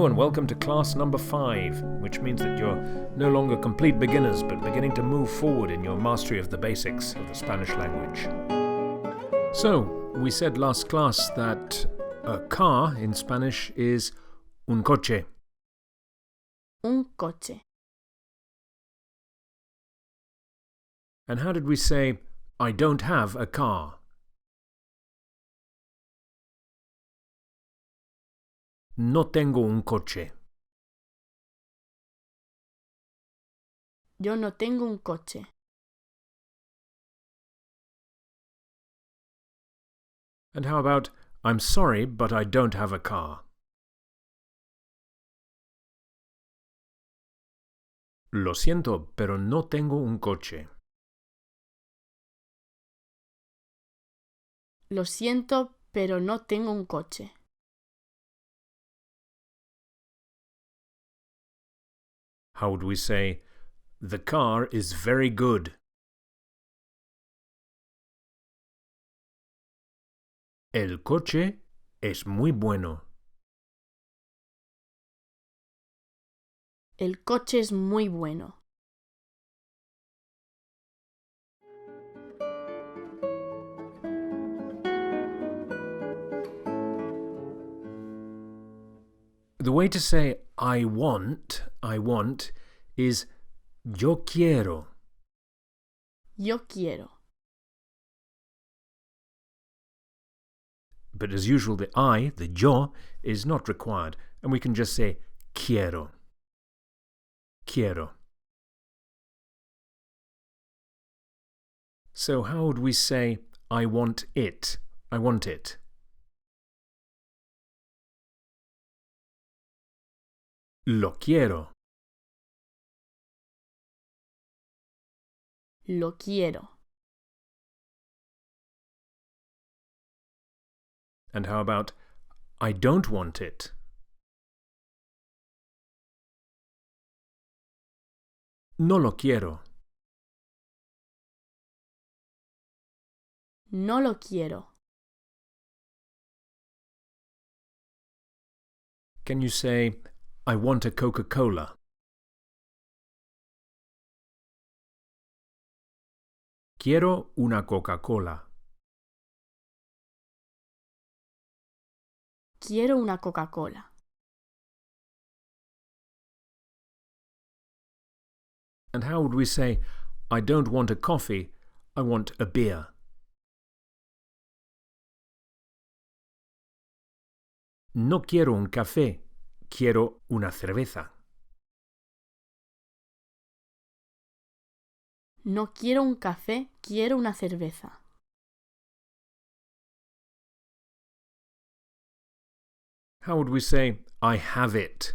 Hello and welcome to class number 5, which means that you're no longer complete beginners but beginning to move forward in your mastery of the basics of the Spanish language. So, we said last class that a car in Spanish is un coche. Un coche. And how did we say, I don't have a car? No tengo un coche. Yo no tengo un coche. And how about, I'm sorry, but I don't have a car? Lo siento, pero no tengo un coche. Lo siento, pero no tengo un coche. How would we say, the car is very good? El coche es muy bueno. El coche es muy bueno. The way to say I want is yo quiero. Yo quiero. But as usual, the I, the yo, is not required, and we can just say quiero. Quiero. So how would we say I want it? I want it. Lo quiero. Lo quiero. And how about I don't want it? No lo quiero. No lo quiero. Can you say, I want a Coca-Cola? Quiero una Coca-Cola. Quiero una Coca-Cola. And how would we say, I don't want a coffee, I want a beer? No quiero un café, quiero una cerveza. No quiero un café, quiero una cerveza. How would we say, I have it?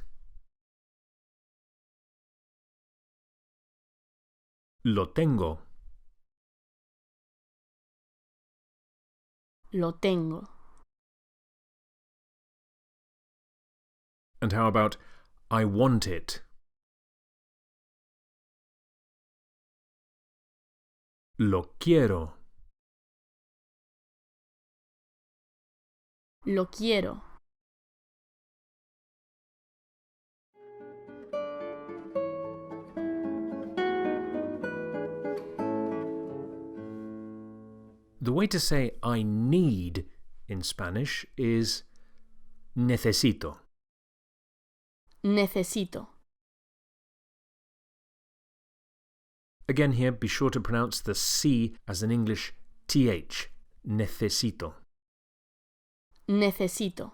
Lo tengo. Lo tengo. And how about, I want it? Lo quiero. Lo quiero. The way to say I need in Spanish is necesito. Necesito. Again here, be sure to pronounce the C as an English TH. Necesito. Necesito.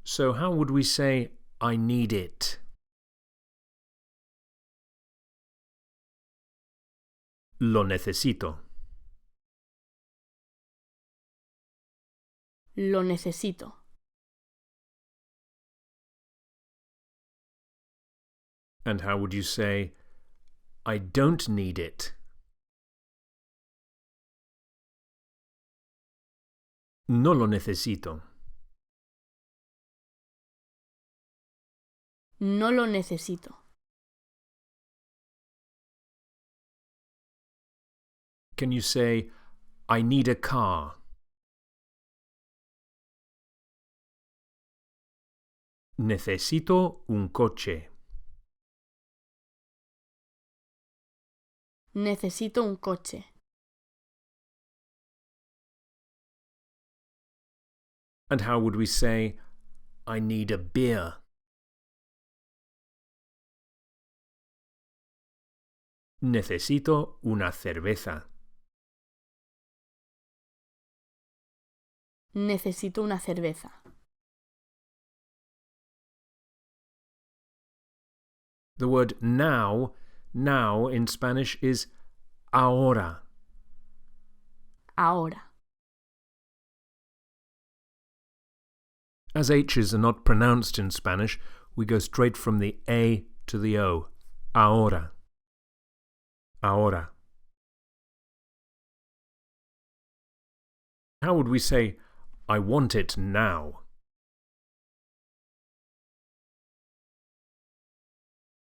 So how would we say I need it? Lo necesito. Lo necesito. And how would you say, I don't need it? No lo necesito. No lo necesito. Can you say, I need a car? Necesito un coche. Necesito un coche. And how would we say, I need a beer? Necesito una cerveza. Necesito una cerveza. The word now in Spanish is ahora. Ahora. As H's are not pronounced in Spanish, we go straight from the A to the O. Ahora. Ahora. How would we say, I want it now?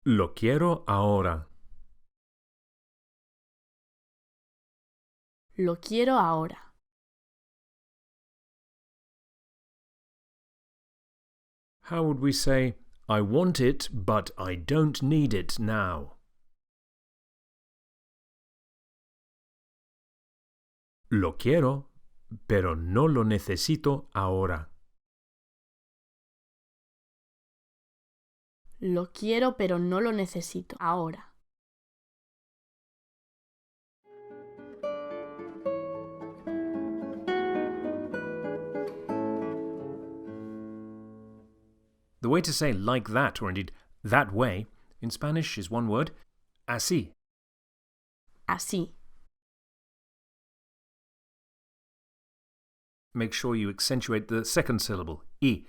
Lo quiero ahora. Lo quiero ahora. How would we say, I want it, but I don't need it now? Lo quiero, pero no lo necesito ahora. Lo quiero, pero no lo necesito ahora. The way to say like that, or indeed that way, in Spanish is one word, así. Así. Make sure you accentuate the second syllable, y.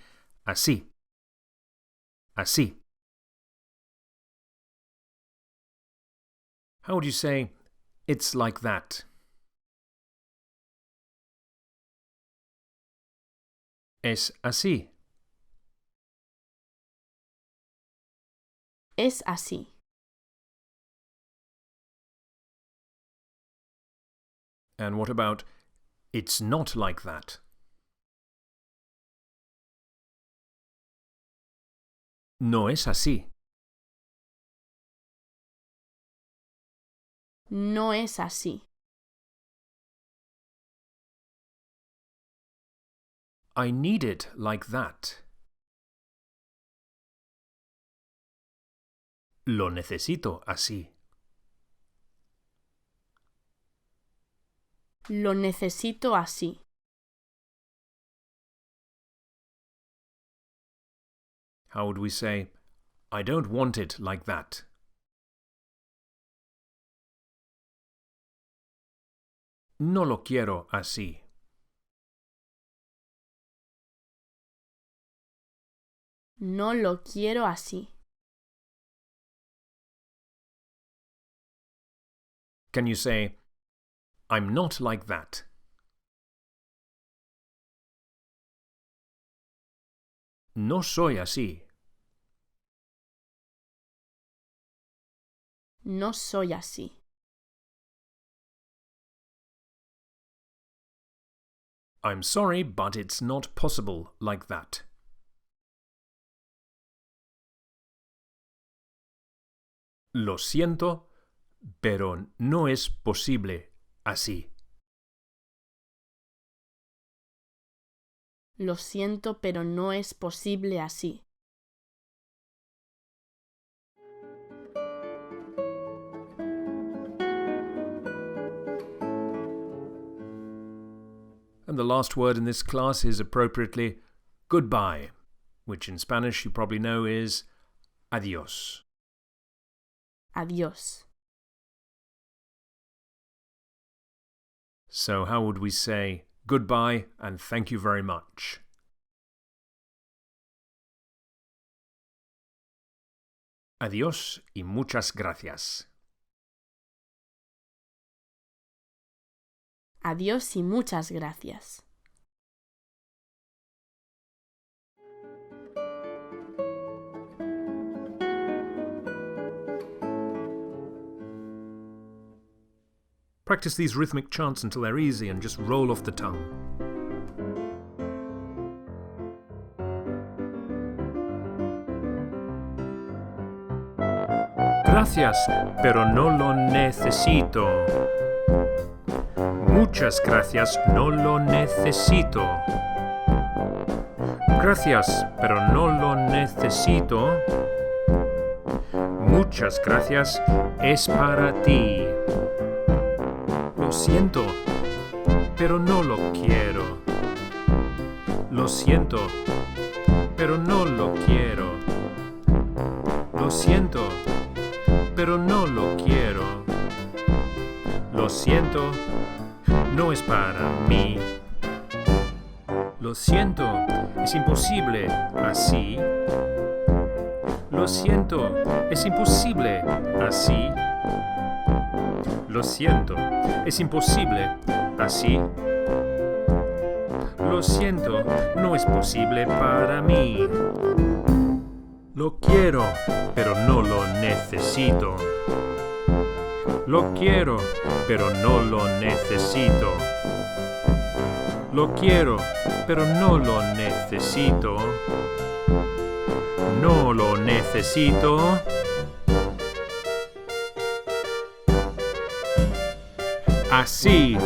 Así. Así. How would you say, it's like that? Es así. Es así. And what about, it's not like that? No es así. No es así. I need it like that. Lo necesito así. Lo necesito así. How would we say, I don't want it like that? No lo quiero así. No lo quiero así. Can you say, I'm not like that? No soy así. No soy así. I'm sorry, but it's not possible like that. Lo siento, pero no es posible así. Lo siento, pero no es posible así. And the last word in this class is appropriately goodbye, which in Spanish you probably know is adiós. Adiós. So how would we say goodbye and thank you very much? Adiós y muchas gracias. Adiós y muchas gracias. Practice these rhythmic chants until they're easy and just roll off the tongue. Gracias, pero no lo necesito. Muchas gracias, no lo necesito. Gracias, pero no lo necesito. Muchas gracias, es para ti. Lo siento, pero no lo quiero. Lo siento, pero no lo quiero. Lo siento, pero no lo quiero. Lo siento, no es para mí. Lo siento, es imposible así. Lo siento, es imposible así. Lo siento, es imposible así. Lo siento, no es posible para mí. Lo quiero, pero no lo necesito. Lo quiero, pero no lo necesito. Lo quiero, pero no lo necesito. No lo necesito. Así.